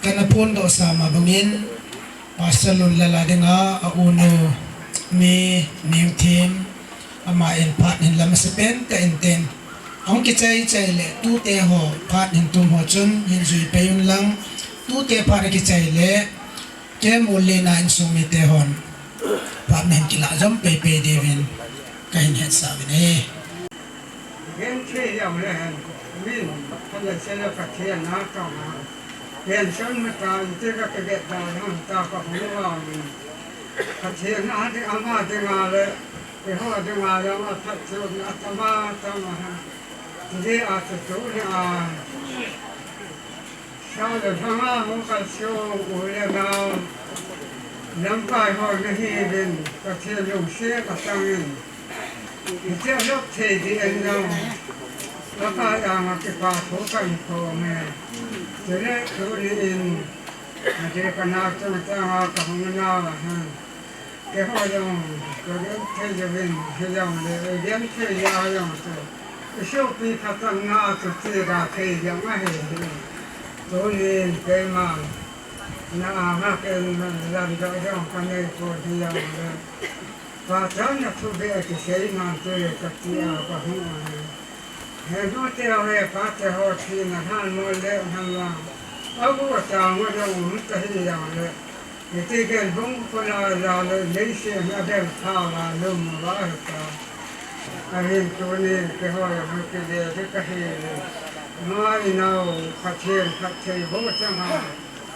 kanapun do sama bangin pasalun laladinga auno mi new team ama el pat nin lamasapen ka inten ang kichay le tu te ho pat nin tum ho chun hin zui payun lang tu te para kichay le ke muli na in sumite hon pat nin kila jam pepe devin kain het sabi ne hiện thế giàu lên mình bây giờ sẽ là phát triển nó trong hiện sân mà ta chỉ có cái việc ta không ta có không lo phát triển nó thì ông mà thì màเลยcái họ thì mà rồi mà phát triển nó ta mà thì à từ chỗ thì à sau đó thằng mà không có số của lên nào nắm vai họ cái gì bên phát triển dùng xe cả tăng Ito lúc thì đi anh đâu, nó phải làm cái quả số cảnh của mẹ, thế đấy cứ đi in, cái cái nào trong ta họ không nào là ha, cái họ dùng cái thế giờ mình thế dùng để đến thế giờ dùng cái số pi phát tăng nào từ từ ra thế giờ mà hết, rồi đi cái mà nó cái làm cho con này của thì dùng và trong nhà thu về thì sẽ làm tôi các chị và không hệ nó theo hệ phát theo họ thì là han mua lệ han làm ở bộ trang nó đâu muốn cái gì đâu đấy thì cái bông con là lấy xe nó đem thao là lùm vào cả anh tôi này cái họ là cái gì cái gì nói nào phát triển bộ trang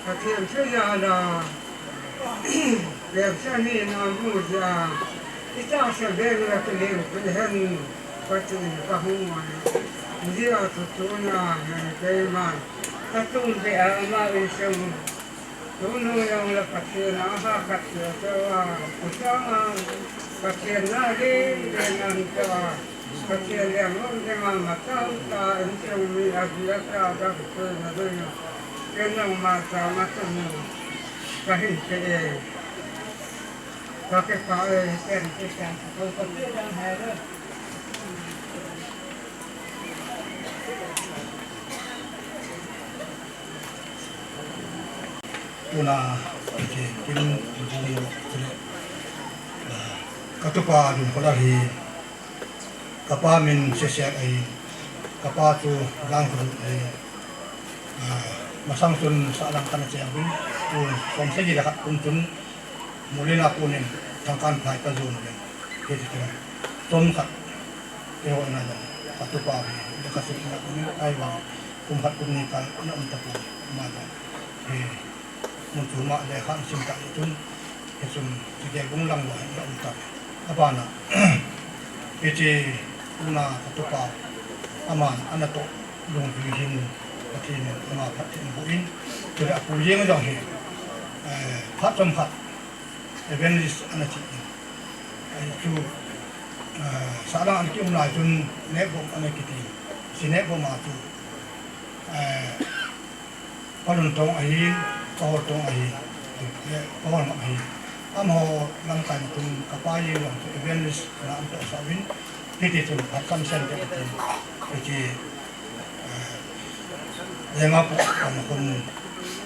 phát triển thế là việc sao này nó mua ra kita sedang berkeling berhen pasti kahuman dia tutuna kaiman tatun be ama isang tuno yang lepas na katya tawa usama katya na dengan tawa katya yang dengan mata ta isang mi agya ta da na dunya kenang mata no kahit kaya pakai pakai kan kalau pakai dan hari tuna oke kim bumi katupa dun kolari kapa min sesiat ai kapa tu gang tu ai masang tun salang kana siang bin tun som segi dak tun mulai nak punin tangkan kai kazun ni, jadi tu, tom kat, kau ina dah, satu pagi, dekat sini nak punin, ayam, kumpat punin kan, nak minta pun, mana, muncul mak dia kan cinta itu, esum tiga gunglang wah, nak minta, apa nak, itu una satu pagi, aman, anak tu, dong bihin, pati ni, ama pati ni buin, jadi aku yang dah ni, pat sempat. Evangelist anak cik itu salah anak kita mulai tun nebom anak kita si nebom matu palun tong ahin kau tong ahin kau nak ahin amho langkai tun kapai yang evangelist nak untuk sawin kita tun akan sen kita jadi yang apa anak pun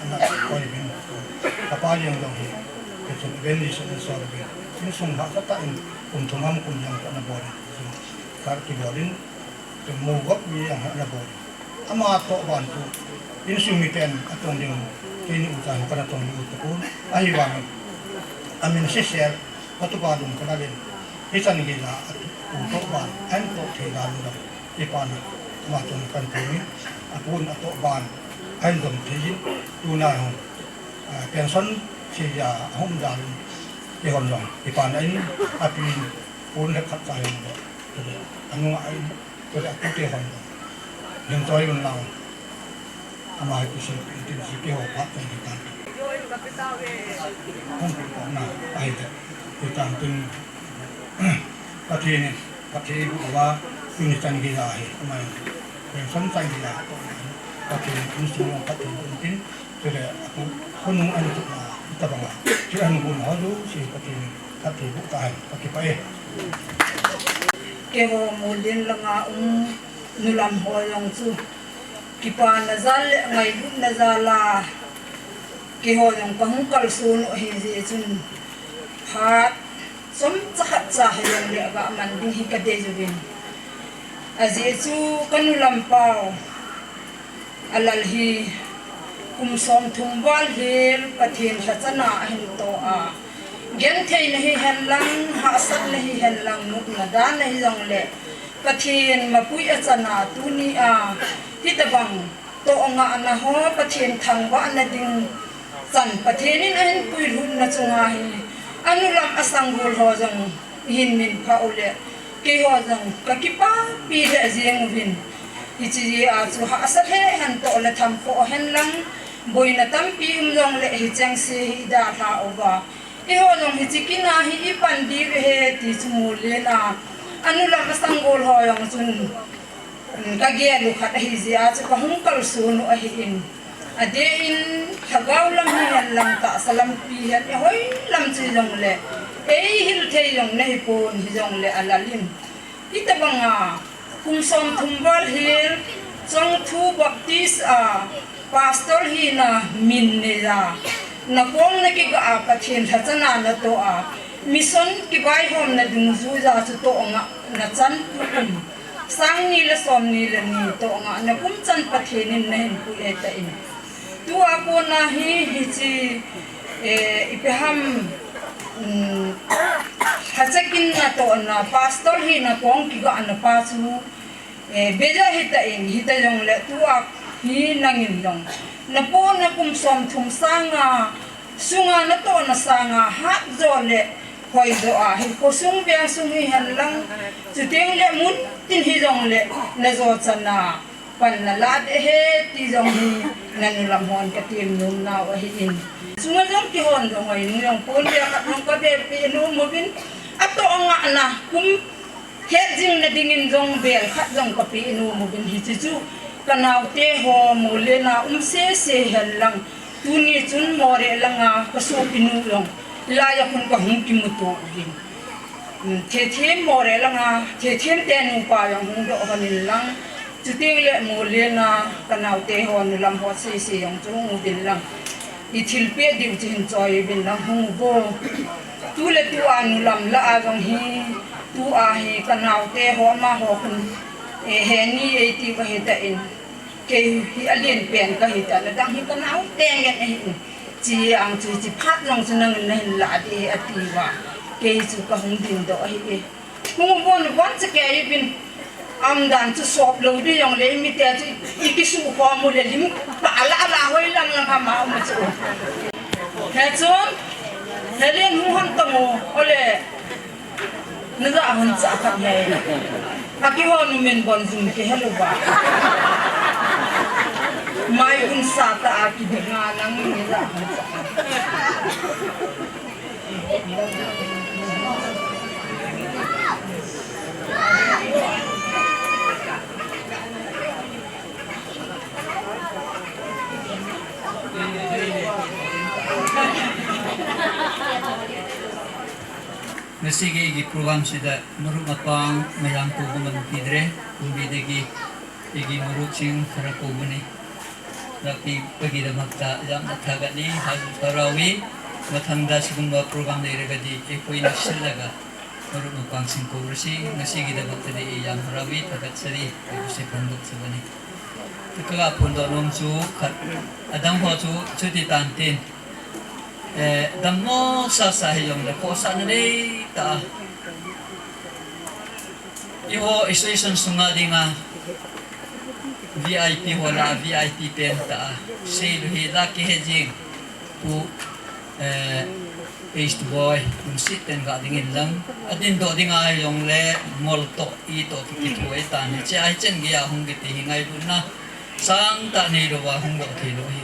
anak kau ini kapai yang dong Kecuali Venus dan Sorbe, ini sungguh kata ini untuk mampu yang tak nabori, kalau kiborin, semua yang tak nabori. Ama tok bantu, ini sumiten atau yang kini usaha pada tahun itu pun, ahiwan, amin sesial, waktu badung kenalin, isan gila, untuk ban, entok tiga luar, ipan, macam kan kini, apun atau ban, endom tiga, tunai, pension siya home dan di Hongkong di pan ini api pun dekat saya jadi anu ai jadi aku di Hongkong yang saya menang ama itu sih itu sih ke Hongkong di kan Hongkong nah ai di kantin pati ibu bawa ini kan gila ama yang santai gila pati ini semua pati mungkin jadi aku penuh anu tu tabang jangan pun halu si pati bukan pati pae keho mulin langa nulam hoyong su kipa nazal ngai bun nazala ki ho yang pangkal sun hi ji chun hat som chahat cha yang le ga man ding hi ka de jubin azi chu kanulam pau alal hi kum som thumbal hil pathin sachana hin to a gen thei na hi han lang ha sat na hi han lang nuk na dan na hi jong le pathin mapui achana tu ni a hi tabang to nga na ho pathin thang wa na ding san pathin in an pui hun na chunga hi anulam asanggul ho jong hin min pha ule ke ho jong ka ki pa pi le jeng vin hi chi a chu ha asat he han to la tham ko hen lang boina tam pi jong le hi chang se hi da tha over e ho jong hi chi kina hi i pan di he ti chu le na anulam asanggul ho jong chun kage lu khat hi zia chu ka hung kal su no a hi in ade in thagaw lam hi lam ta salam pi han e hoi lam chi jong le e hil thei jong nei pon hi jong le alalin itabanga kum som thumbal hil chong thu baptist a pastor hi na min ne ja na kong na ki ga pathin thachana na to a mission ki bai hom na dung zu ja chu to nga na chan tum sang ni la som ni la ni to nga na kum chan pathinin na hin pu eta in tu ako na hi chi ipeham hachakin na to na pastor hi na kong ki ga na pa chu beja hita in hita jong le tu ak hi nangin jong na po na kum som thum sanga sunga na to na sanga hat zo le hoi do a hi ko sung bia sung hi han lang chu teng le mun tin hi jong le na zo chana pan na la de he ti jong hi nan lam hon ka tim num na wa hi in sunga jong ki hon jong hoi nu jong pon bia ka hong ka be pe nu mo bin ato nga na kum he jing na dingin jong bel khat jong ka pe nu mo bin hi chu kanaw te ho mo le na se hel lang tu ni chun mo re langa ka su pinu long la ya kun ka hung ki mu to din the mo re langa the te nu pa yang hung do han lang chu ting le mo le na kanaw te ho nu lam ho se yang chu mu din lang i thil pe diu chin choi bin lang hung bo tu le tu anu lam la a jong hi tu a hi kanaw te ho ma ho kun he ni e ti ka he ta in ke hi alien pen ka hi ta la dang hi kanaw teng yan e chi ang chi phat jong sunang na la di ati wa ke chu ka hung din do hi e hung bon bon che ke i bin am dan chu sop lo di yong le mi te chi ikisu ko mu le lim pa la hoi lang lang ha ma mu chu he chon helen hu han to mo ole na za han cha ka he aki ho nu men bon zum ke hello ba mai un sa ta aki de nga nang ni za han cha Ngasigi program sida muruk mapang mayang ko man pidre umbidegi igi muruk sing khara ko bune lakti pagi da makta jam thaga ni hal tarawi mathangda sigumba program dei regadi ekoi nasilaga muruk mapang sing ko rsi ngasigi da makta di yang harawi thagat sari se panduk sabani takaga pondo nom chu khat adam ho chu chuti tantin dammo sa sahiyong da ko sa nare ta iho station sunga dinga VIP hola VIP pen ta sale he la ke hejing ku paste boy kun sit ten ga dingin lang adin do dinga yong le mol to i to ki tu e ta ni cha ai chen gi ya hung gi ti hingai bu na sang ta ni ro wa hung do thi lo hi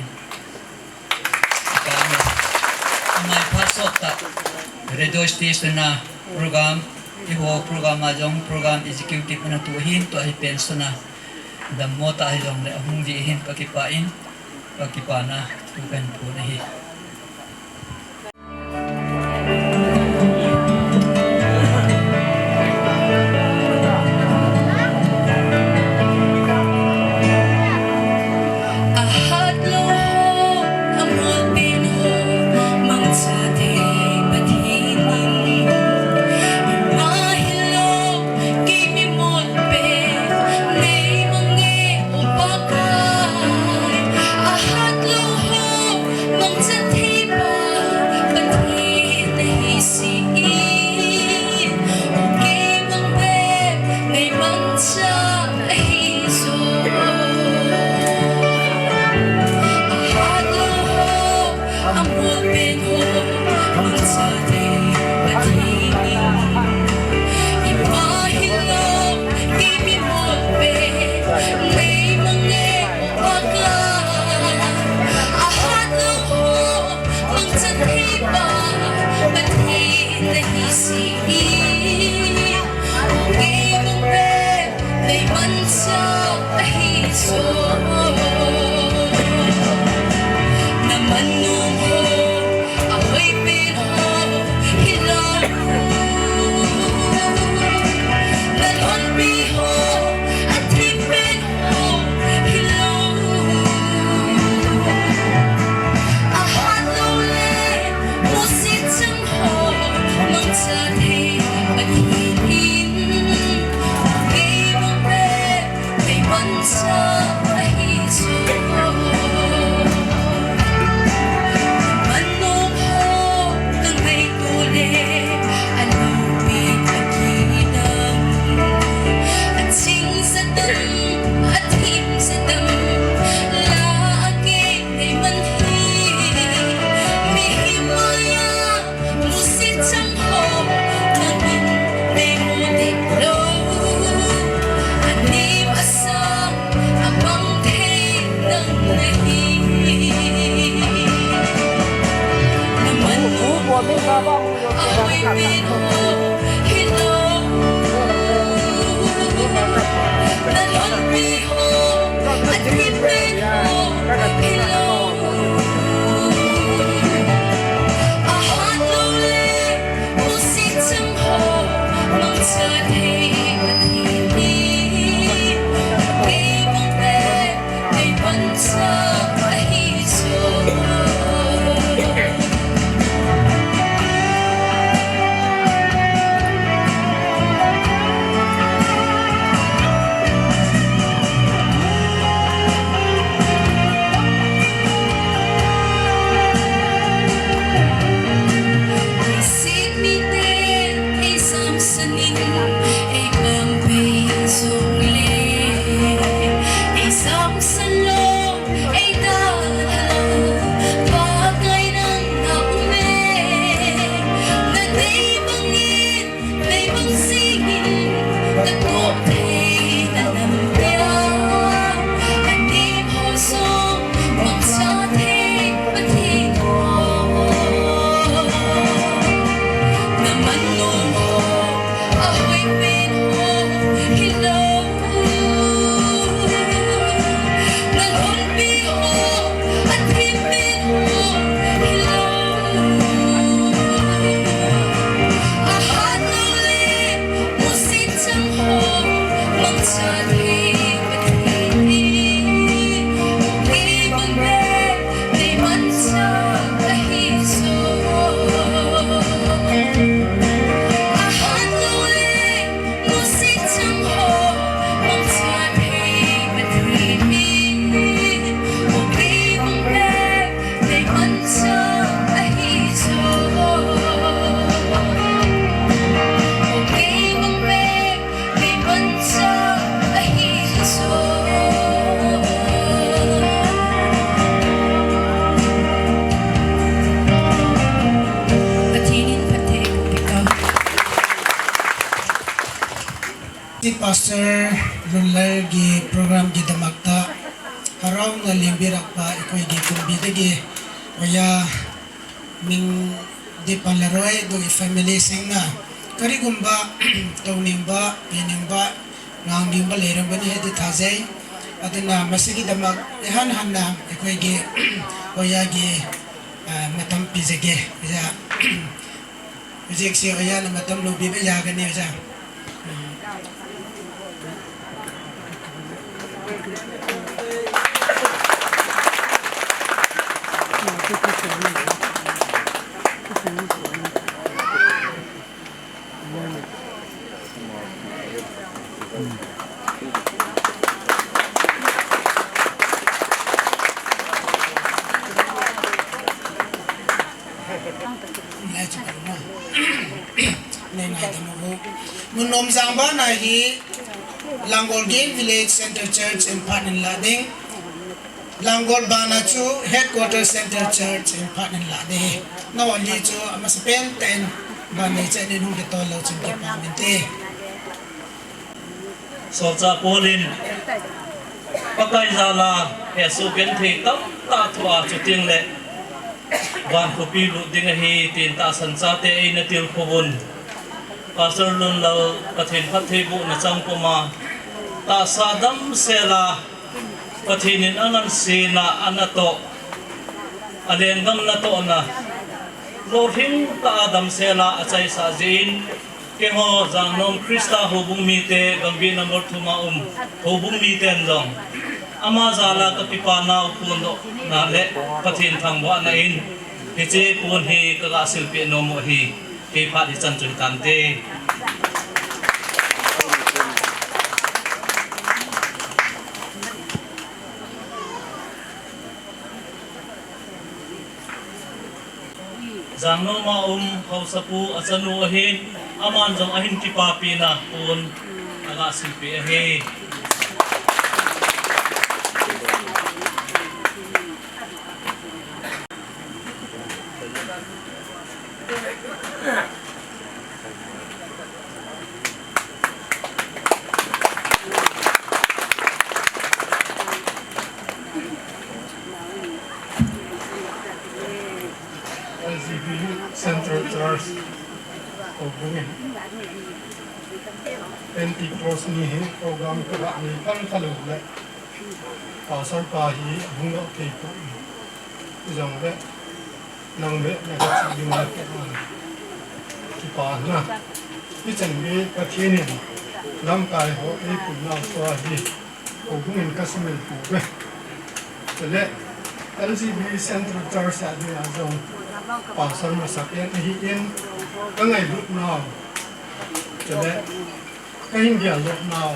mai pasok ta radio station na program iho program ajong program executive na tu hin to hi pension na dammo ta hi jong le hung di hin pakipain pakipana tu kan pu na hi I had no hope, I'm not being ang buwan ho ang sa di patingin ipahilong kimi mo be may mga waka ahat lang ho ang sanhiba bathin na hisiin okay mong be may mansa ahiso naman nung ho ako'y pinho hilang lalon piho at hipin ho hilang ahat lole musit sang ho mang sati paghinin okay mong be may mansa ahiso manong ho kang may tuli alupin aginang at sing sa dam at him sa dam laagi ay manhin mihimaya musit sang ho nangin may mutiklo anim asang abang kay ng nahin naman mo ako'y pinho hilaw lalon piho at hipin ho hilaw ahat lole musit sang ho mang sati paghinin okay mong be may bansa ahiso Isit mi din ay samsanin ay pampay sungli ay samsalong ay dalaw bagay ng naume na day bangin day bangsingin nagkotay na nampya anim hosong magsatay patino naman nung ho ako'y pinho hilaw lalon piho at hipin ho hilaw ahat lole musit sang ho mang sati paghinin okay mong be may mansa ahiso ahat lole musit sang ho mang sati paghinin okay mong be may mansa ahiso okay mong be may mansa ahiso patinin pati ikaw Si Pastor Ruler gi program gi damagta haraw nga limbirak pa ikoy gi kumbida gi kaya ming di panlaroy do family sing na kari gumba tawning ba pining ba ngang ba lerang ba ni di thazay adina masigi damag ihan na ikoy gi kaya gi matam pizege ya Ujik si kaya na matam lobi ba ya gani ya Munom sangba nahi Langgolgin Village Center Church in Panin Lading Langgol bana chu headquarters center church in Patnin Lade no only chu amasapen ten bani chen in hung to lo chung ke pamente so cha polin pakai zala he su ken thi tak ta thua chu ting le wan ko pi lu ding hi tin ta san cha te ei na til khobun pastor lun lo pathin phat thei bu na chang ko ma ta sadam sela pathinin anan sina anato alengam na to na lohing ta adam sela achai sa jin kengo jangnom krista hobung mi te gambi number 2 ma hobung mi ten jong ama zala ka pipana upun na le pathin thangwa na in hiche pun hi ka silpi no mo hi ke pha di chan chun kan te Zangno ma hausapu asanu ahin aman jong ahin kipapi na pun aga silpi ahe LCB Central Church of Bungin. Pentecost ni hi program ka ba ni kan kalu le. Pasar pa hi bunga ke ko. Jong le nang le na ka chi yung le ki pa na. Ki chen ge ka thini lam kai ho e pu na so hi. O bungin ka simel pu be. Le LCB Central Church at the Azong pasal masakyan hiin kangai lut now jadi kain dia lut now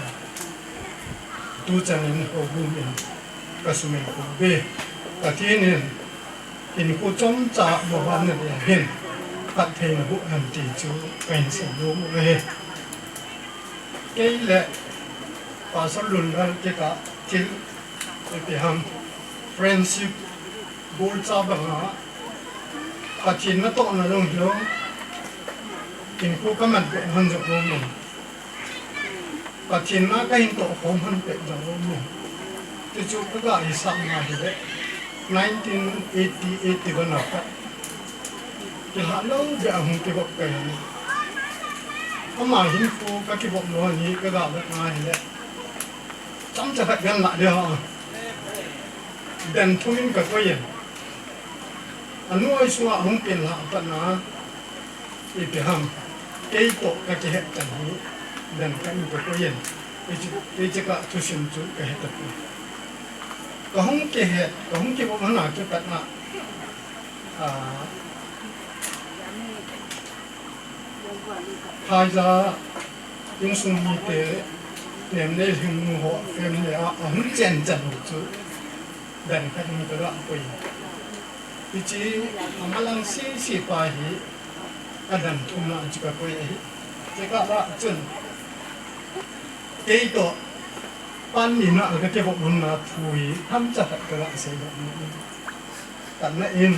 tu changin ho bumin kasumin ko be katinin in ko chom cha mo ban ne hin pat thein bu an ti chu kain se lo mo he ke le pasal lun ran ke ka til pe ham friendship bol cha banga Pachin na to na long hiyo, kin ko kaman ko hanjo ko mo. Pachin na kahin to ko han pe da mo. Te chu ko ga isa na de 1988 ba na ka. Ki halo ga hung ke ko ka ni. Ama hin ko ka ki bo no ni ka ga ba na ni le. Cham cha ka gan la de ha. Dan thuin ka ko yen. Anu ay suwa mong pinlapan na ipiham kay to kakihet tani dan kami ko yen iti ka tusin tu kahet ko kahong kehet kahong kibo mana kita na haja yung sumite nemne hing ho family ahun chen chen tu dan kami ko ko Ichi amalang si pahi adan tuna juga koi jika la chun kei to pan ni na ga ke bok na thui tham cha ka ga se ga tan na in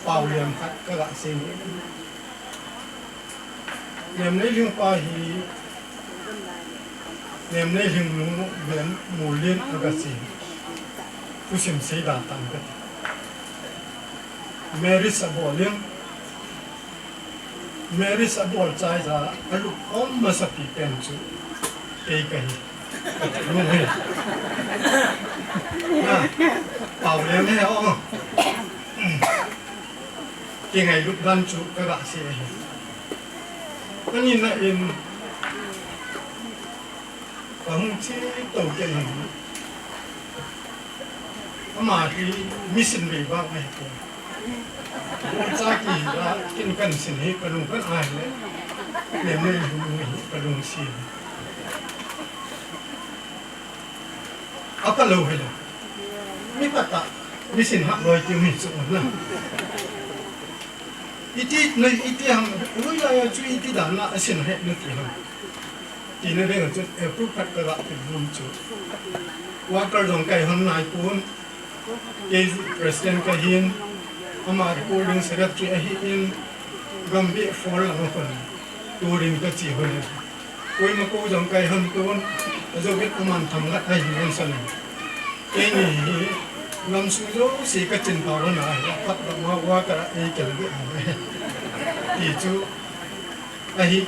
pau liam hat ka ga se nem nei ling pahi nem nei ling nu ben mu lin ga se pusim se da tan ka Mary Sabolim Mary Sabol chai za alu om masapi penchu ei kai lu he na pau le me o ki ngai lu dan chu ka ga se he ni na in pang chi to ke na ama ki mission be ba mai ko Zaki la kin kan sin hi kalung kan ai le ne me hu hi kalung sin apa lo hela mi pata mi sin ha loi ti mi su na iti ham lui la ya chu iti da na sin he nu ti ham ti ne re chu e pu phat ka ra ti bum chu wa ka dong kai hon nai pun president kahin ama recording secretary ahin gambi for lang kon turin ka chi hon koi ma ko jong kai hon kon zo bit aman tham lat ai non san ke ni nam su zo si ka chin pa ron ai pat ma wa ka ai kel bi ti chu ai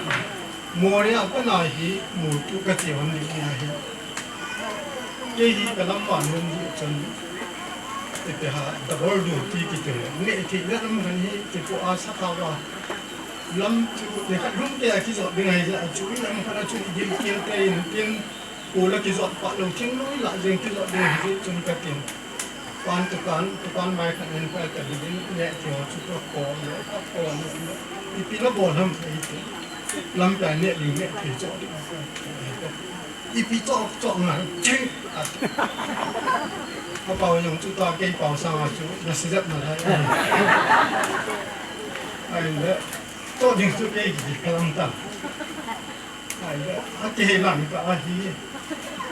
mo ri a ka na hi mu tu ka chi hon ni ai ke hi ka lam pa non ji chan ite ha da bol du ti ki te ne ti na nam kan hi ti ko a sa ka wa lam chu ne ka rum ke a ki zo bi ngai ja chu lam ka na chu ji ki te in tin ko la ki zo pa lo ting noi la jeng ki zo de ji chun ka tin tukan mai kan en pa ka din ne ti ho chu ko ne ka ko ne ti pi na bo nam ai ti lam ka ne li ne ti zo di一比做难听啊！我包用最多给包上啊，就那实在不来。哎呀，做定就给几个人打。哎呀，给人个阿姨，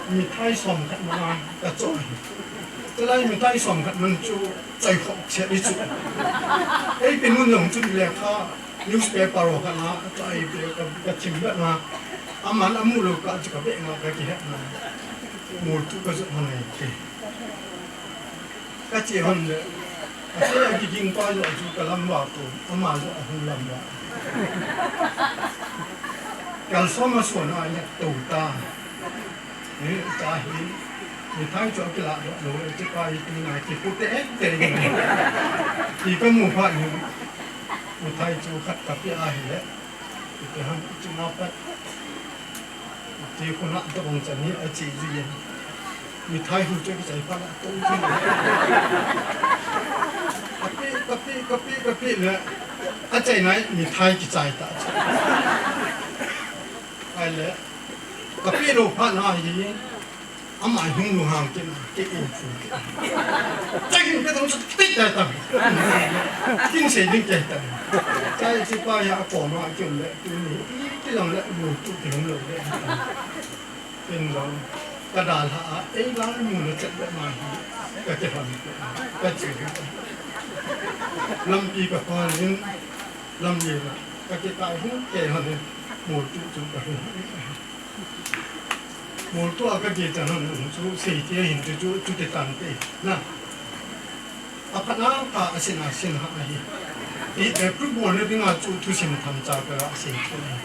มีไทยส่งกันมากระจายจะได้มีไทยส่งกันมันจูใจขอบเชียดิจุไอ้เป็นนู่นหลงจุดเรียกค่ะนิวส์เพเปอร์กันนะใจเปลี่ยนกับชิมแบบนะอามันอามูลก็จะกับเองมากี่แห่งนะมูลทุกก็จะมันไงก็เจียนเลยแต่ยังกินก็จะจูกับลำบากตัวอามันจะหุ่นลำบากการซ้อมมาส่วนอะไรตูตานี่จ่าหินมีทั้งจอกกีฬาหนูจะไปที่ไหนที่พูดเอ๊ะเจ๋งเลยที่ก็มุ่งผ่านอยู่มีไทยจูขัดกับพี่อาหิเลยที่ทำจุดนับไปที่คนละตัวองค์จันนี้อาชีพเรียนมีไทยหูใจใจพักตุ้งขึ้นกะปิเลยอาใจไหนมีไทยกิจใจตาไปเลยกะปิโลภะนายีอามาหุ่งลูห่างกินกินฟูใจกินไปต้องจะติดใจตังกินเสียดิ้งใจตังใจที่ป้ายาก่อมาจนเลยตัวนี้ที่เราเลยมูตุถึงเลยเป็นเรากระดาษหาไอ้ร้านมูลจัดแบบมาก็จะทำก็จืดลำปีกับพอนี้ลำเย็นก็จะตายหุ้นแก่หันเลยมูตุจุดแบบมูตุอาก็จะนั่นจูสี่เที่ยหินจูจุดตันเตนะอาพนังก็อาศินาศินหาอีอีแต่พรุ่งวันนี้งาจูทุสินทำจากกระสิ่งตัวนี้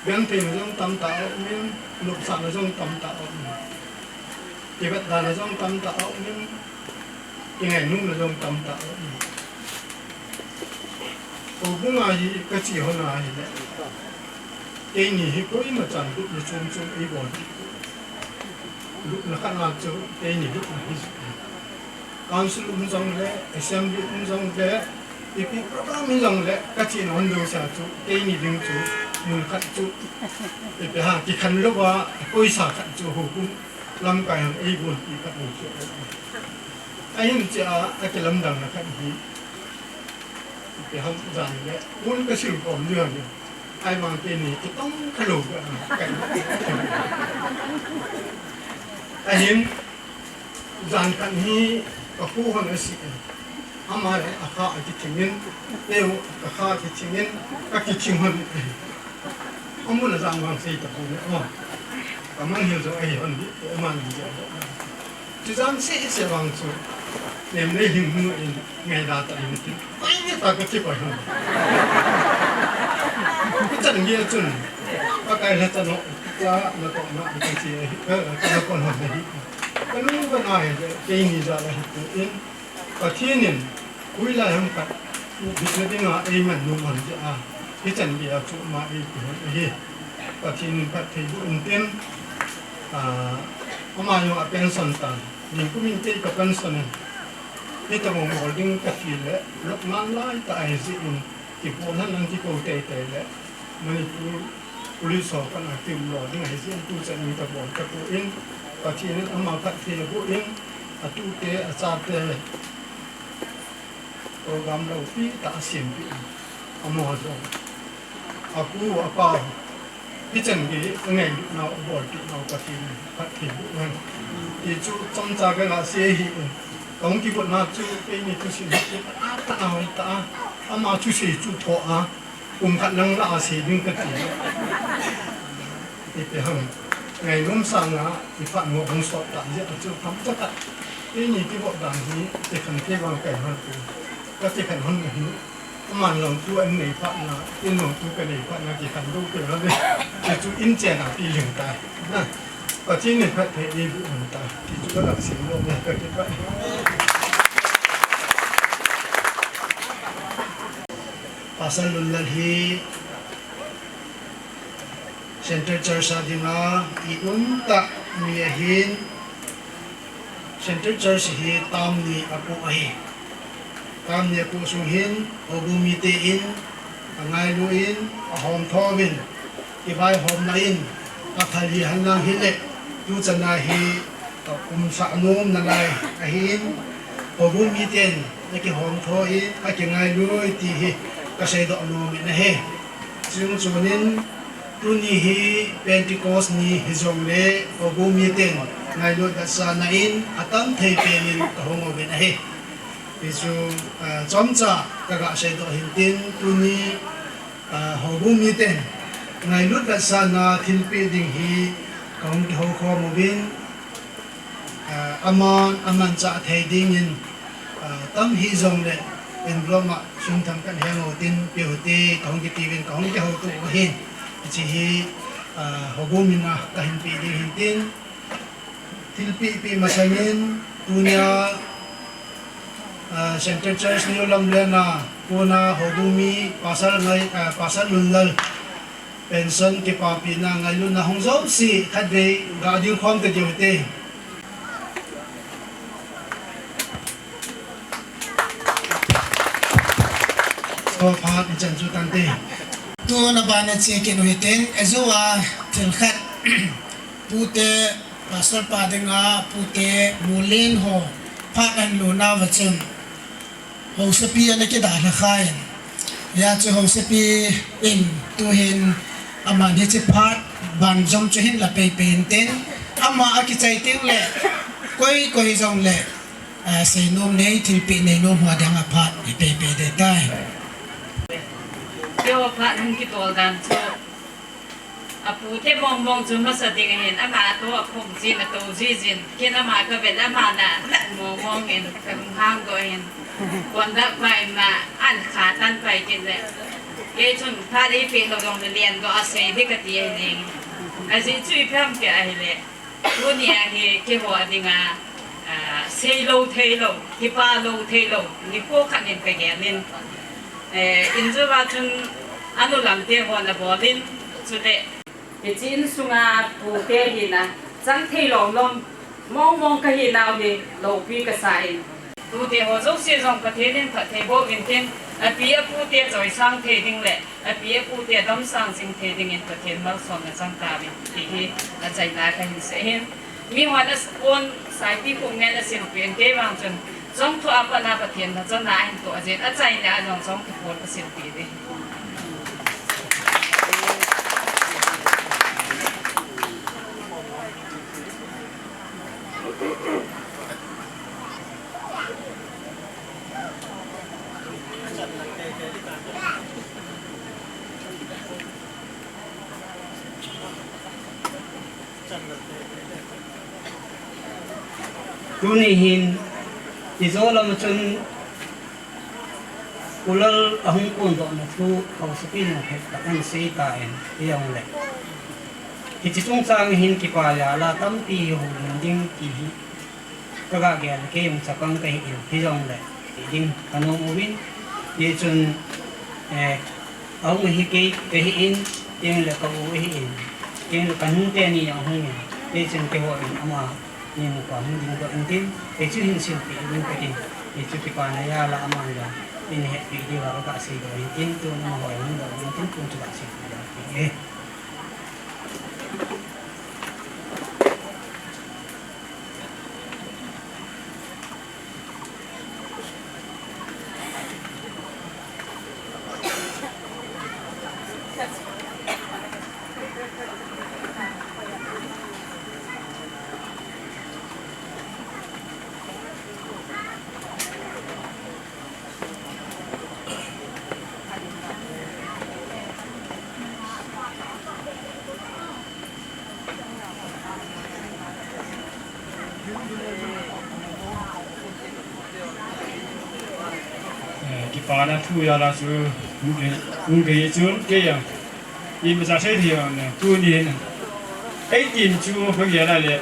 เบี้ยนเต็มจงตำตาเอาเนี่ยลูกสาวจงตำตาเอาเนี่ยอีบัดดาจงตำตาเอาเนี่ยยังไงนุ่มจงตำตาเอาเนี่ยโอ้บุ้งอายีก็จีหัวนายีเนี่ยเอ็นี่ฮิโก้อีมาจันลุกในชุมชนไอ้บอลลุกนักนาจูเอ็นี่ลุกในฮิสุการสุลุมจงเล่เอสเอ็มบีจงเล่อีพีโปรแกรมจงเล่ก็จีนวันดูสาจูเอ็นี่ดึงจูมูลขัดจูอีพีหาที่ขันลูกว่ากุยสาขัดจูหูกุลำไก่ไอ้บุญอีกับหูจูไอ้หินจะไอ้กลำดังนะครับอีพีหาจานเล่บุญก็สิลปอมเรื่องเนี่ยไอ้บางทีนี่จะต้องขลุ่มกันไอ้หินจานกันนี้ก็คู่คนละสิอามาเลยอาข้าที่ทิ้งเงินเลี้ยวอาข้าที่ทิ้งเงินก็ที่ทิ้งคนอามุนจางบางสิ่งต่างๆอ๋อก็มันเหี่ยวจะไอ้คนนี้มันเหี่ยวที่จานสิ่งบางส่วนเนี่ยไม่หิ้งมือเองไงดาตาอินทิไปเนี่ยตาก็ที่ไปหันก็จะเงี้ยจนก็ใกล้แล้วจะเนาะจะแล้วก็มาอีกทีก็แล้วก็หันไปก็รู้ว่าไงเก่งนี่จะอะไรตัวเองก็ที่นี่คุยแล้วมันก็บิดเรื่องไอ้มันนุ่มมันจะที่จันเบียร์ชุมาไอ้คนไอ้ก็ที่นี่พัฒน์บุญเต็มเอามาอยู่เป็นสันตานยิ่งกูมีเจ้าเป็นสันนี่แต่ผมบอกดิ้งกับฟิลเลยลูกมันไล่ตายสิอินที่พวกนั้นนั่นที่เขาเตะเลยมันผู้ลิสอกันอาทิตย์หล่อดิ้งไอ้สิตู้จะมีตะบอนกับตัวเองก็ที่นี่เอามาพัฒน์ผู้เองตู้เตะอาจารย์เตะโปรแกรมเราปีตาเสียงปีเอามาจงอากูอาเปาที่จันกีไงเราบอลที่เรากระถิ่นพัฒน์ผู้นั้นที่จู่จำจากกันเสียหิ Kong ki bot na chu pe ni tu si ta a ta ama chu si chu tho a khat nang la si ding ka ti pe hang ngày hôm sang á thì phạm ngộ không sợ đại diện ở chỗ thắm chắc ạ cái nhìn cái bộ đàn hí thì phần cái bằng cảnh hơn thì các cái cảnh hơn hí mà lòng tu anh này phạm là in lòng tu cái này phạm là chỉ thành đâu kiểu đó đi thì chú in chèn ở đi hiện tại và trên này phải thể đi hiện tại thì chú có đặc sĩ lộ này cái vậy pasal lullal hi Center Church adinga iunta miyahin Center Church hi tamni apo ahi tamni apo sunghin ogumitiin angailuin ahom thawin ibai hom nain akhali hanlang hile tu chana hi sa nom nalai ahin ogumiten naki hom thoi akingailui ti hi kasaido nom na he chung chunin tuni hi Pentecost ni hizong le ogumiten ngai lo da sa na in atam thei penin kahongo ben a he isu chomcha kaga se do hintin tuni ogumiten ngai lo da sa na thilpe ding hi kong ki ho kho mo bin aman cha thei ding in tam hi zong le en bloma sum tham kan hengo tin pe hote kong ki tivin kong ki ho tu hin chỉ hi hogumina kahin pi di hintin tilpi pi masangin punya Center Church ni ulam lena puna hogumi pasal ngai pasal lullal pension ki papi na ngayon na hongzom si kadre gadi khom ke jewte so phat chen chu tante tu na bana check-in huitin azua tilkhat pute pastor padenga pute mulin ho phanan luna wachim ho sepi ana ke dala khain ya chu ho sepi in tu hin aman he che phat ban jom chu hin la pe pen ten ama akichai ting le koi jong le se nom nei thilpi nei nom hwa danga phat pe de dai Yo Pak Hung Kitol dan so apu te mong chu ma sa ding hin ama to khom jin to ji jin kin ama ka vel ama na mong hin kam hang go hin kon da pai ma an kha tan pai kin le ye chun pha ri pe lo dong le lian go ase de ka ti ni azi chui pham ke ai le lu ni a he ke ho adinga sei lo thei lo ki pa lo thei lo ni ko khan nin pe ge nin injuwa chun anu lamte ho na bolin chude ichin sunga pute hina chang thei long lom mong ka hi naw ni lo pi ka sai tu te ho zo se jong ka the nen ka the bo vin ten a pi a pu te choi sang the ding le a pi a pu te dam sang sing the ding en ka the mal son na chang ta bi ti hi a chai na ka hin se hin mi ho na on sai pi pu nge na sin pen te wang chun Trong thu apa na pathian na cho na anh to ajen a chai na anong trong thu por pasil pi de Tunihin izolam chun ulal ahung kundo na tu kausapin na hektakan seitain iyong le itisung sang hin kipaya la tampi hu ding ki kagagyan ke yung sapang kay iyong le ding kanong uwin ye chun ahung hikay kahiin yung le kauwihin yung kanunte ni ang hung ye chun kehuin ama yung kahung din ko intin itu hin silpi yung kain itu kipana ya la amanga ini happy di waro ka si go intin tu na ho yung do intin pun coba si bà nó thu ra là chú muốn cái chú cái à in bây giờ sẽ thì là tu niên ấy tiền chú phải cái là lệ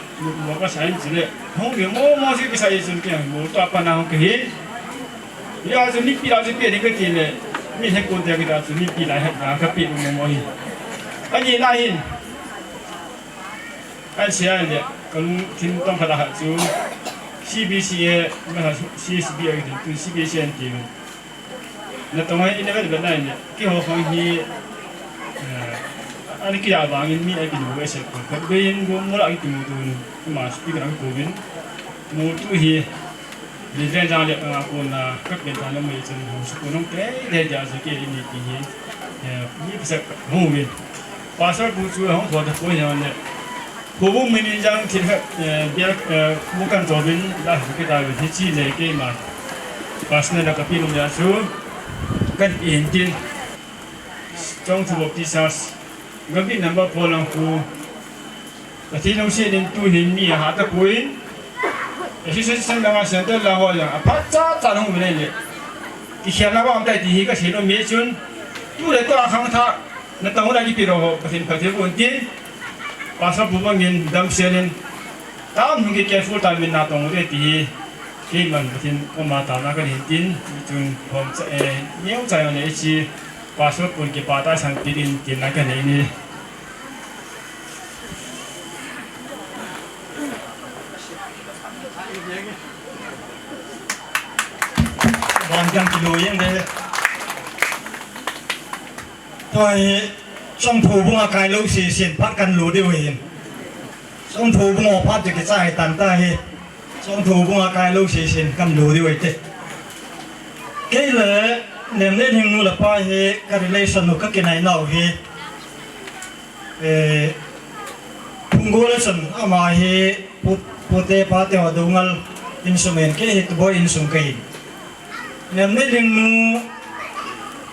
một cái sai chỉ lệ không được mua cái sai chỉ cái một toa pan nào cái giờ chú nít ra chú cái cái tiền lệ mình hay còn cái đó chú nít lại hết cái tiền một mồi anh nhìn này anh xem lệ còn tinต้องphải là chú CBC mà CSB cái tu CBC anh tiền là tụi mình cái vấn đề này cái họ không hi anh kia là bạn mình ai cái đồ sẽ có cái bên cũng muốn lại cái đồ mà speaker cái cổ bên một tu hi để ra ra được còn là các bên ta nó mới chân hồ sự nó cái để ra sự cái này thì như bây giờ không biết ba sao cũng chưa không thoát được cái này hồ bụng mình đang thì việc một cái chỗ bên là cái đại thì chỉ là cái mà pas này là cái pin nhà số cái hiện tiền trong thủ tục thì sao cái pin number phone là khu cái thì nó sẽ đến tu hình mi hạt cái cuối cái sự sinh đang sinh tới là hoa là phát ra trả không về này thì khi nào ông đại thì cái sự nó miễn chun tu để tôi không thà nó tao muốn cái pin rồi cái thì còn tiền pasal bukan min dam selen tam mungkin careful tam min na tong re ti ki man tin oma ta na kan tin tun hom nhiều chai ne chi pasal pun ki pata sang tin tin na kan ni ban jang kilo yang de thôi trong thủ bunga cái lâu xì xịn phát căn lúa đều hiện trong thủ bunga phát cho cái trái tàn ta hi trong thủ bunga cái lâu xì xịn căn lúa đều hiện cái là niềm lên hình như là pa hi cái relation của cái này nào hi pungulation ama hi pute pa te odungal instrument cái hi boy insum cái niềm lên hình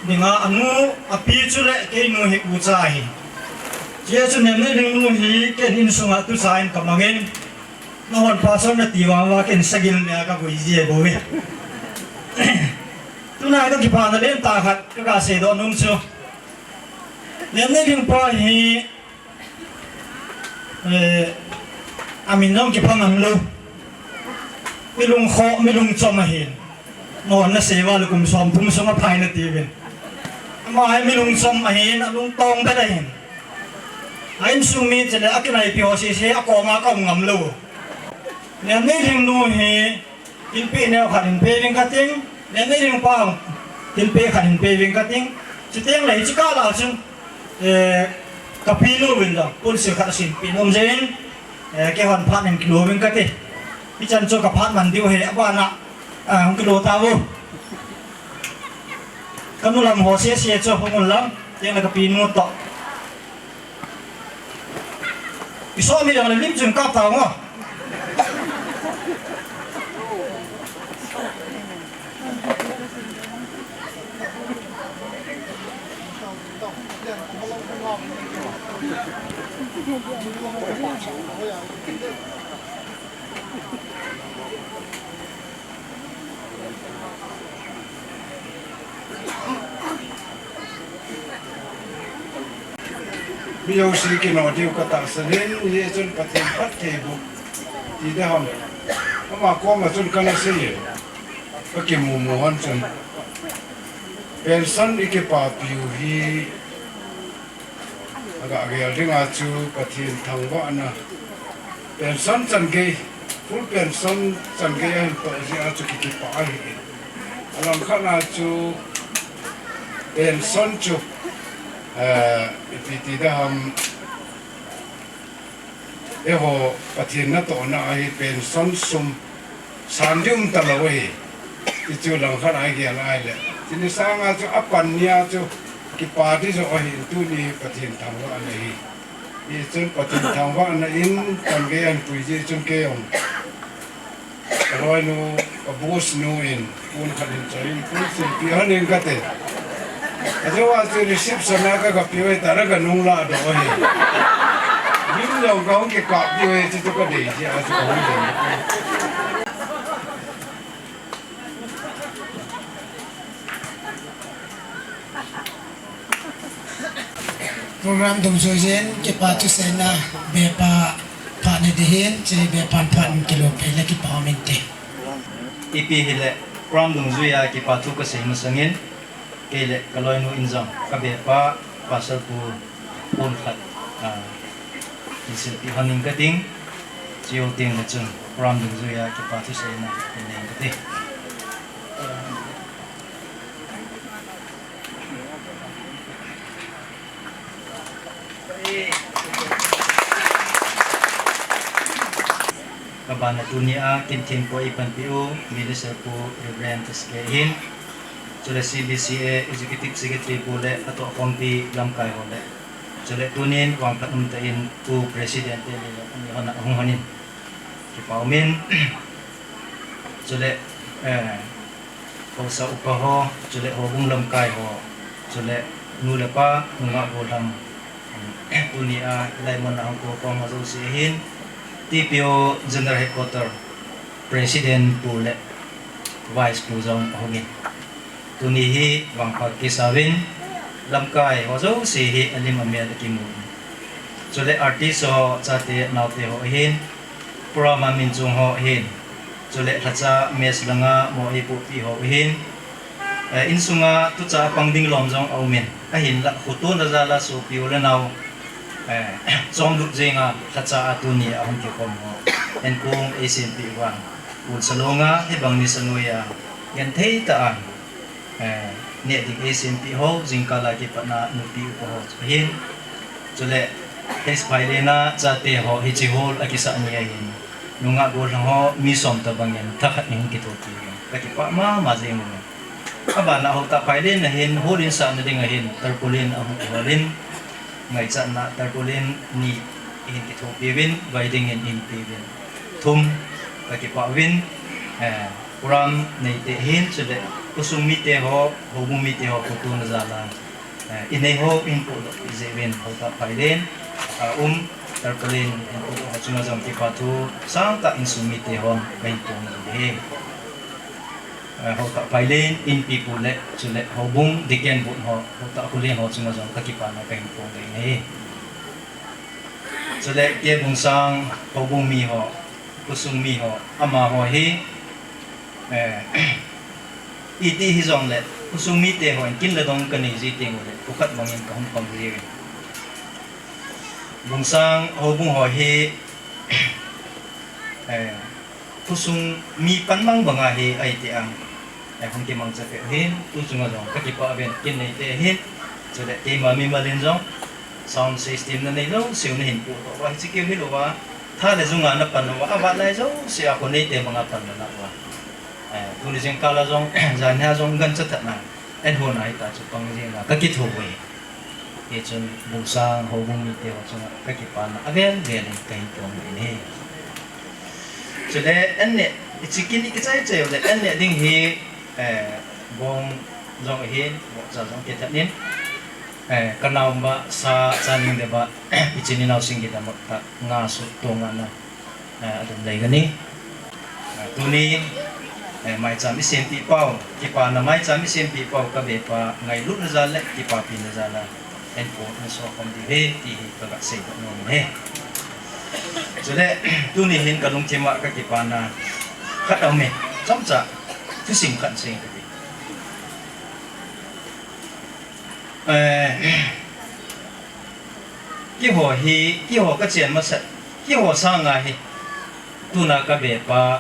dinga anu api chule ke nu hi uchai je chu nem ne ring nu hi ke in sunga tu sain kamangin no hon pasal na tiwa ken sagil ne ka boi je bowe tu na ka ki pa na len ta khat ka se do num chu nem ne ring pa hi amin nong ki pa ngam lo milung kho milung choma hin no na sewa lu kum som tum sunga phai na ti ben mà ai mi lung som mà hin lung tong cái đây anh sumi chỉ là cái này biểu示sẽ có mà có ngầm lâu nên mấy thằng nuôi hi tin pe neo khát tin pe viên cắt tiếng nên mấy thằng pang tin pe khát tin pe viên cắt tiếng chỉ tiếng này chỉ có là chung cà phê luôn bên đó quân sự khát xin pin ông dân cái hoàn phát nên kilo viên cắt tiếng bây giờ cho cà phát mình tiêu hệ qua nè không kilo tao vô kamu lam ho se cho phong lam yang la kapin mo to iso mi yang lim jung kap tao ngo bây giờ sĩ cái nó điều cả ta sẽ đến như chân bắt tiền bắt thể bu thì đó hông mà có mà chân cái này sẽ cái mù mù hơn chân pension cái bà biểu hi agak agak dengan acu bắt tiền thằng vợ na pension chân cái full pension chân cái anh tổ chức acu cái bà hi alam khăn acu pension chụp ipiti daham eho pathin na to na ai pension sum sanjum talawi ti chu lang khan ai gel ai le tin sanga chu apan nia chu ki party so ai tu ni pathin thangwa nei i chun pathin thangwa na in kan ge an pui ji chun ke ong roi nu abus nu in kun khalin chai kun si pi hanin ka te ajo tu reception na ka piwe tara ka nung la do he nim lo gong ke ka piwe chu ka de ji a chu ko de program dum sojen ke pa tu sena be pa ne dihin che be pan kilo pe la ki pa mente ipi hele program dum zuya ki pa tu ka se musangin ke le kaloi nu injam ka be pa pasal pu pon khat isil pi haning ka ding chiu ting na chung program dum zuya ki pa tu se na ne ka te Kabana dunia kintin po ipan piu minister po Reverend Taskehin sule CBCA executive secretary po le ato kompi lamkai ho le sule tunin wang patumtain po president ni hona honghonin ki paumin sule ko sa upaho sule hobung lamkai ho sule nule pa nga bolam dunia lai mona ko ko mazu sihin TPO General Headquarter President Pule Vice Puzong Hongin Tunihi Wang Pakisawin Lamkai Hozo Sihi Alim Amir Kimun Sule artist ho Chate Naute Ho Hin Purama Minjung Ho Hin Sule Hacha Mes Langa Mo Ipu Pi Ho Hin Insunga Tucha Pangding Lomjong Aumin Ahin La Khutun Razala Su Piule Nau Som lu jenga khacha atuni ahum ki kom ho en kung Asian pi wan ul salonga he bang ni sanoya yan thei ta ne dik Asian pi ho jingkala ki pana nu pi ko ho hin chule hes pailena chate ho hi chi hol akisa ni hin nunga gol ho mi som ta bangen thakhat ning ki to ki ka ki pa ma jeng mo aba na ho ta pailena hin holin sa na ding hin tarpulin ahum holin ngày chặn na tarpulin ni in ki thong piwin vaiding in piwin thum ka ki pawin puram nei te hin chule kusum mi te ho hobum mi te ho kutu na zala inei ho in po izevin ho ta pailen tarpulin in po ha chunga jam ki patu sang ta in sumi te ho kai tong de ho ta pailen in people le chule hobung diken bun ho ta kulen ho chunga jam ka ki pa na kai tong de ne chule ke bung sang hobung mi ho kusum mi ho ama ho hi iti hi jong le kusum mi te ho kin le dong ka ni ji te ngo le pukat bangin ka hum pam ri bung sang hobung ho hi kusum mi pan mang banga hi ai te ang không kìm bằng giật hin tu chung rồi các kỹ thuật bên kinh này thế hin rồi để tìm mà mình mà lên giống sound system này nó siêu này hình cụ và chỉ kêu hết rồi và tha để dùng anh upon và bạn này giống siêu con này tìm bằng upon là và tu đi xem cao là giống dàn ha giống gần chất thật nào anh hồ này ta chụp bằng gì là các kỹ thuật về thì chân bung sang hồ bung mi tiêu chung các kỹ thuật là bên về này cái chỗ này rồi để anh này chỉ kinh cái trái chiều để anh này đinh hi bong dong hin za dong ke tanin kanau ba sa saning de ba ichini nau singi da makta nga su tonga na adum dai gani tuni mai cham i sem pi pau ki pa na mai cham i sem pi pau ka be pa ngai lu na za le ki pa pi na za la en po na so kom di ve ti ka ga se ko no he jole tuni hin ka lung chema ka ki pa na khat au me chom cha cái sinh khẩn sinh cái hồ hi cái hồ cái chuyện mà sợ cái hồ sang à hi tu na cái bề pa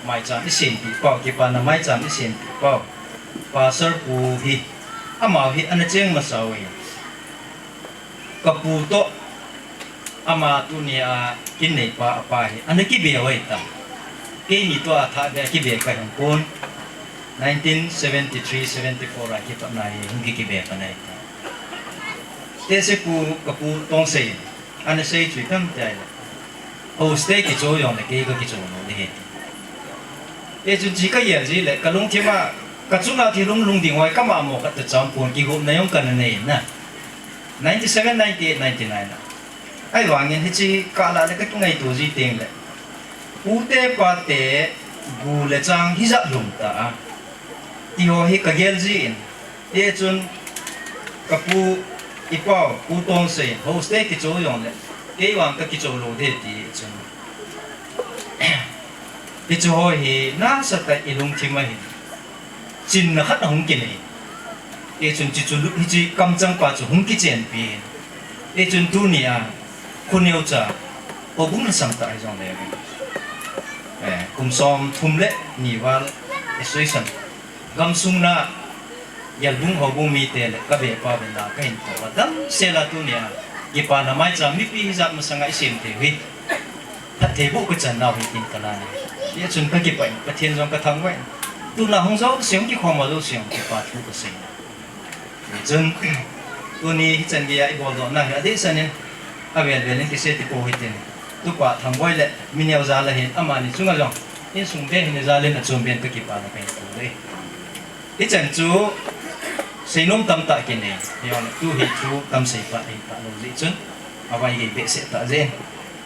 mai chạm cái xin bị bao cái pa na mai chạm cái xin bị bao pa sơ pu hi ama hi anh cheng mà sao hi kapu to ama tu ni a kin nei pa hi anh cái bề vậy ta cái ni to tha be cái bề cái hồng côn 1973-74 ra kita na hindi kibe pa na ito. Tese pu kapu tong sei, ana sei chui kam tai. Ho stay ki zo yong le ke ga ki zo no le he. E ju ji ka ye ji le ka lung thi ma ka chu na thi lung ding wai ka ma mo ka ta cham pon ki hum na yong ka na nei na. 97 98 99 na. Ai wang yen hi chi ka la le ka tu ngai tu ji ting le. U te pa te gu le chang hi za lung ta. Iho hi kagel ji in e chun kapu ipo utong se host ki cho yong le ke wang ka ki cho lo de ti chun ki cho hi na sa ta ilung thi ma hi chin na khat hong ki ne e chun chi chu lu hi chi kam chang pa chu hong ki chen pi e chun tu ni a kun yo cha o bung na sam ta ai jong le kum som thum le ni wal e soi san gam sung na ya lung ho bu mi te le ka be pa ben da ka in to dam se la tu nia ki pa na mai cha mi pi za ma sanga sim te wi ta te bu ko chan na wi tin ka la ne ya chun ka ki pa ka thiên jong ka thang wai tu na hong zo siang ki khom ma zo siang ki pa thu ka se ni chun tu ni chan gi ai bo do na ya de san ne a be be ne ki se ti ko hi te tu pa thang wai le mi ne za la hin ama ni chunga jong in sung be ni za le na chom ben ka ki pa na ka tu le i chan chu sei nom tam ta ki ne yon tu hi chu tam sei pa ai pa lo li chun awai ge be se ta zen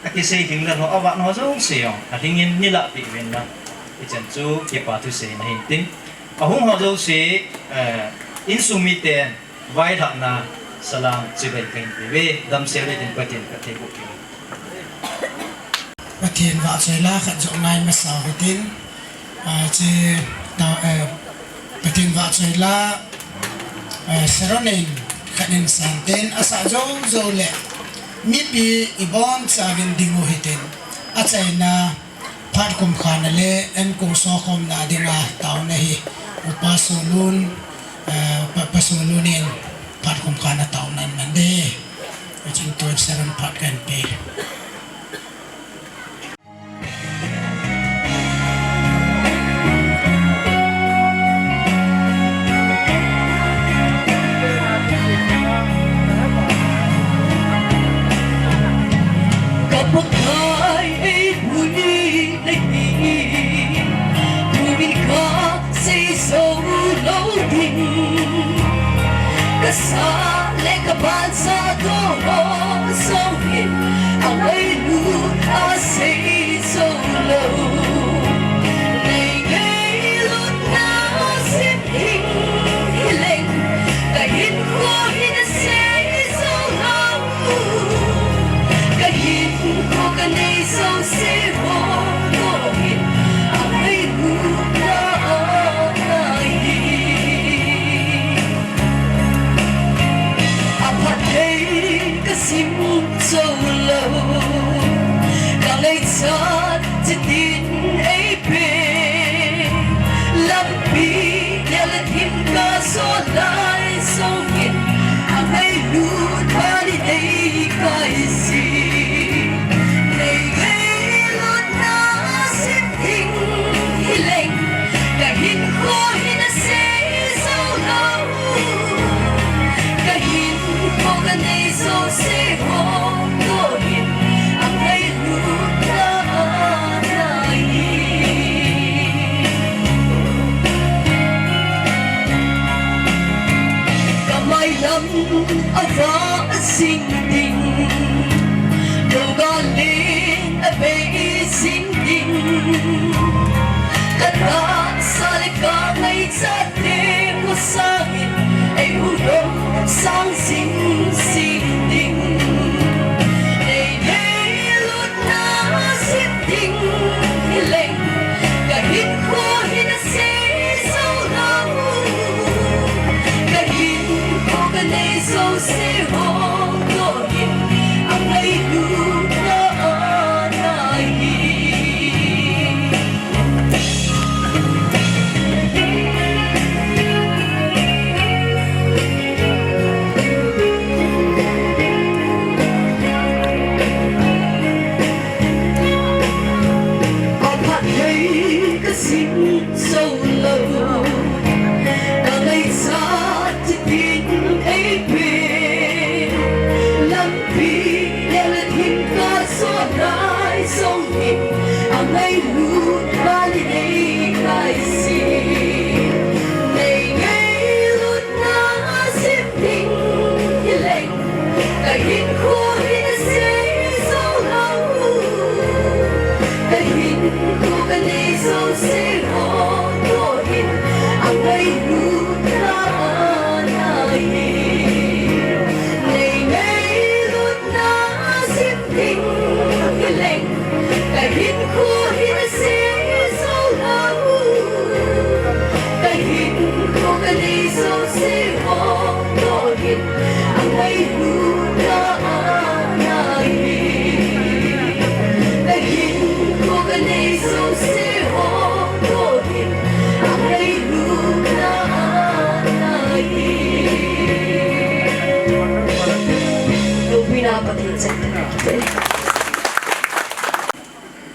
a ki sei ding la no awa no zo se yong a ding in ni la pi ven na i chan chu ki pa tu sei na hin tin a hung ho zo se in sumi ten vai tha na salam chi bai kain pe ve dam se le tin patin ka te bu ki Patien va chơi la khát giọng này mà sao cái tin chỉ tao patien va chơi la seronin khát in sang tên asa zo le mi pi ibon sa vin dingo hitin a chơi na phát kum khana le en kum so khom na dinga tao na hi upasolun pasolunin phát kum khana tao nan mande chính tôi seron phát kan pe sa le ka ban sa do ho so hin away lu a say so low nei nei lu na sin hin hiling ka hin ko hin say so low ka hin ko ka nei so say ho ko hin away lu na sim so low càng lấy chót chỉ tin ấy về lắm bi để lên thiên ca số lại sâu hiền anh ấy luôn qua đi đây cái gì này gây luôn na xin tình hi lên cả hin khó hin sẽ sâu lâu cả hin khó cái này sâu sẽ không có hin anh ấy luôn đã lại cả mai lắm ở đó xin tình đâu có lên ở bên xin tình cả ta xa lại cả ngày ra đêm có sang em hú đông sang xin xin tình để để luôn na xin tình lên cả hít khó hít sẽ sâu lắm cả hít khó cái này sâu sẽ không có hít anh ấy luôn đã lại xin sâu lâu càng ngày xa chỉ tin ấy về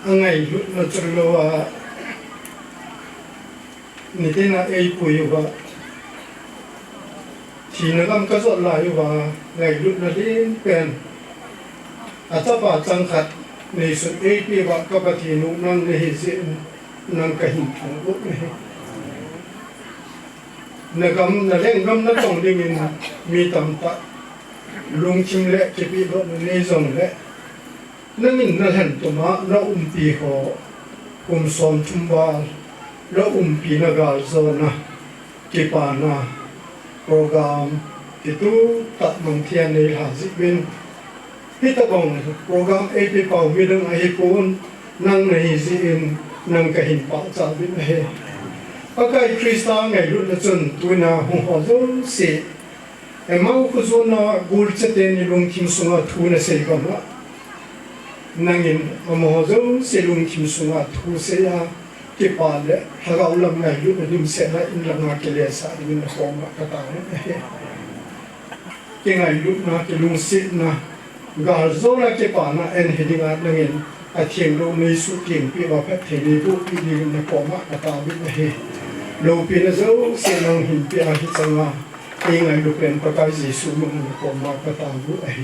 angai lut na churlowa ni te na ei puiwa thì nó làm cái giọt lại và ngày lúc nó đi bền à cho bà chẳng khát này sự ấy đi và các bà thì nó năng này diện năng cái hình thằng quốc này nó cầm nó lên cầm nó trồng đi mình mi tầm tạ lung chim lệ cái bị đó nó này rồng lệ nó mình nó hẳn tụi nó pi họ xóm chung ba nó pi nó gà rồi na cái bà na program itu tak mungkin ni hasil bin kita bang program AP pau bidang ahi pun nang nahi zin nang kahin pa cha bin he pakai Krista ngai lut na chun tuina hong ho zon se emau khu zon na gul chate ni lung kim sunga thu na se ga ma nangin amo zon se lung kim sunga thu se ya cái bà lệ hà gạo làm ngày lúc mà đêm sẽ lại làm ngày cái lệ xã thì mình khó mà cái tao cái ngày lúc na cái lung xịt na gà rô là cái bà na en hình đi ngắt năng à thiền lâu mấy số tiền bị vào phép thiền đi bộ đi là khó mà cái tao biết này lâu bị nó dấu sẽ năng hình bị ai chẳng à cái ngày lúc bên cái gì số mình khó mà cái tao biết này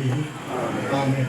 amen